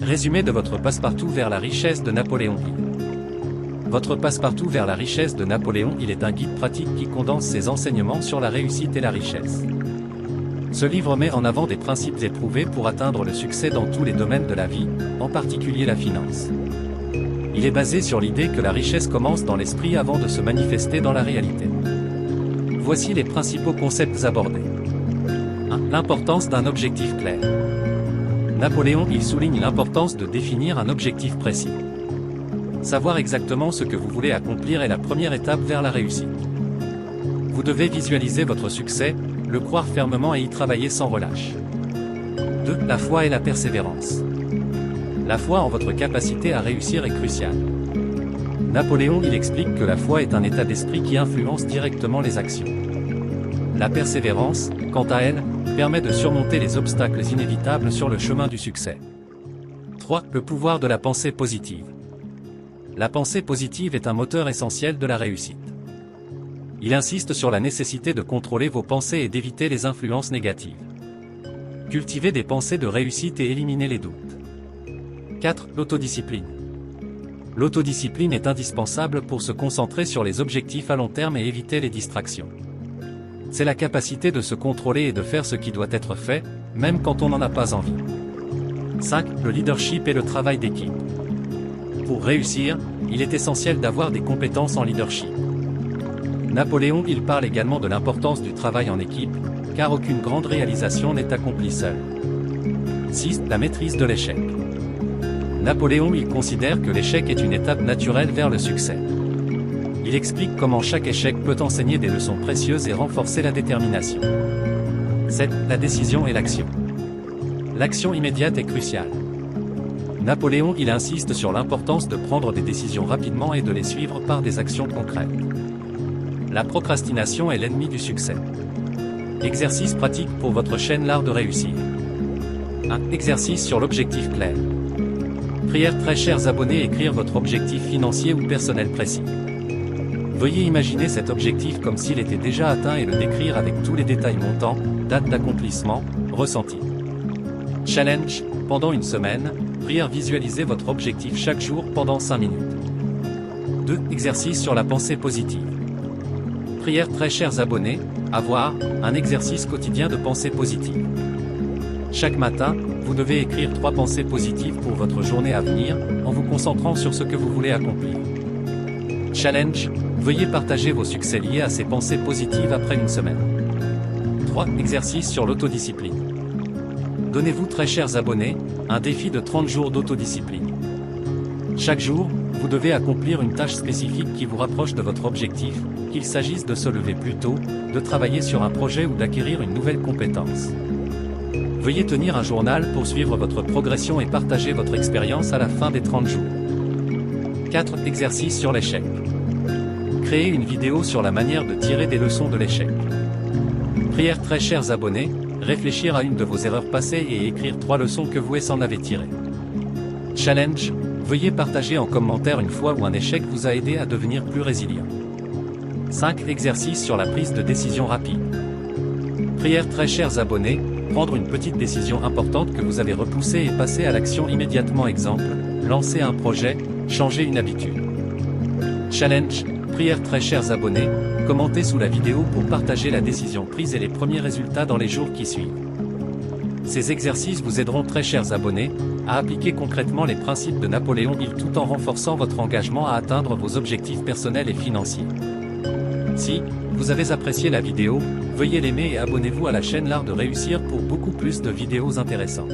Résumé de votre passe-partout vers la richesse de Napoléon Hill. Votre passe-partout vers la richesse de Napoléon Hill est un guide pratique qui condense ses enseignements sur la réussite et la richesse. Ce livre met en avant des principes éprouvés pour atteindre le succès dans tous les domaines de la vie, en particulier la finance. Il est basé sur l'idée que la richesse commence dans l'esprit avant de se manifester dans la réalité. Voici les principaux concepts abordés. 1. L'importance d'un objectif clair. Napoléon Hill souligne l'importance de définir un objectif précis. Savoir exactement ce que vous voulez accomplir est la première étape vers la réussite. Vous devez visualiser votre succès, le croire fermement et y travailler sans relâche. 2. La foi et la persévérance. La foi en votre capacité à réussir est cruciale. Napoléon Hill explique que la foi est un état d'esprit qui influence directement les actions. La persévérance, quant à elle, permet de surmonter les obstacles inévitables sur le chemin du succès. 3. Le pouvoir de la pensée positive. La pensée positive est un moteur essentiel de la réussite. Il insiste sur la nécessité de contrôler vos pensées et d'éviter les influences négatives. Cultivez des pensées de réussite et éliminez les doutes. 4. L'autodiscipline. L'autodiscipline est indispensable pour se concentrer sur les objectifs à long terme et éviter les distractions. C'est la capacité de se contrôler et de faire ce qui doit être fait, même quand on n'en a pas envie. 5. Le leadership et le travail d'équipe. Pour réussir, il est essentiel d'avoir des compétences en leadership. Napoléon Hill parle également de l'importance du travail en équipe, car aucune grande réalisation n'est accomplie seule. 6. La maîtrise de l'échec. Napoléon Hill considère que l'échec est une étape naturelle vers le succès. Il explique comment chaque échec peut enseigner des leçons précieuses et renforcer la détermination. 7. La décision et l'action. L'action immédiate est cruciale. Napoléon Hill insiste sur l'importance de prendre des décisions rapidement et de les suivre par des actions concrètes. La procrastination est l'ennemi du succès. Exercice pratique pour votre chaîne L'Art de réussir. 1. Exercice sur l'objectif clair. Prière. Très chers abonnés, écrire votre objectif financier ou personnel précis. Veuillez imaginer cet objectif comme s'il était déjà atteint et le décrire avec tous les détails montants, date d'accomplissement, ressenti. Challenge. Pendant une semaine, prière. Visualisez votre objectif chaque jour pendant 5 minutes. 2. Exercice sur la pensée positive. Prière. Très chers abonnés, avoir un exercice quotidien de pensée positive. Chaque matin, vous devez écrire 3 pensées positives pour votre journée à venir, en vous concentrant sur ce que vous voulez accomplir. Challenge. Veuillez partager vos succès liés à ces pensées positives après une semaine. 3. Exercice sur l'autodiscipline. Donnez-vous, très chers abonnés, un défi de 30 jours d'autodiscipline. Chaque jour, vous devez accomplir une tâche spécifique qui vous rapproche de votre objectif, qu'il s'agisse de se lever plus tôt, de travailler sur un projet ou d'acquérir une nouvelle compétence. Veuillez tenir un journal pour suivre votre progression et partager votre expérience à la fin des 30 jours. 4. Exercice sur l'échec. Créez une vidéo sur la manière de tirer des leçons de l'échec. Prière. Très chers abonnés, réfléchir à une de vos erreurs passées et écrire 3 leçons que vous en avez tirées. Challenge. Veuillez partager en commentaire une fois où un échec vous a aidé à devenir plus résilient. 5. Exercice sur la prise de décision rapide. Prière. Très chers abonnés, prendre une petite décision importante que vous avez repoussée et passer à l'action immédiatement. Exemple, lancer un projet, changer une habitude. Challenge. Prière. Très chers abonnés, commentez sous la vidéo pour partager la décision prise et les premiers résultats dans les jours qui suivent. Ces exercices vous aideront, très chers abonnés, à appliquer concrètement les principes de Napoléon Hill tout en renforçant votre engagement à atteindre vos objectifs personnels et financiers. Si vous avez apprécié la vidéo, veuillez l'aimer et abonnez-vous à la chaîne L'Art de réussir pour beaucoup plus de vidéos intéressantes.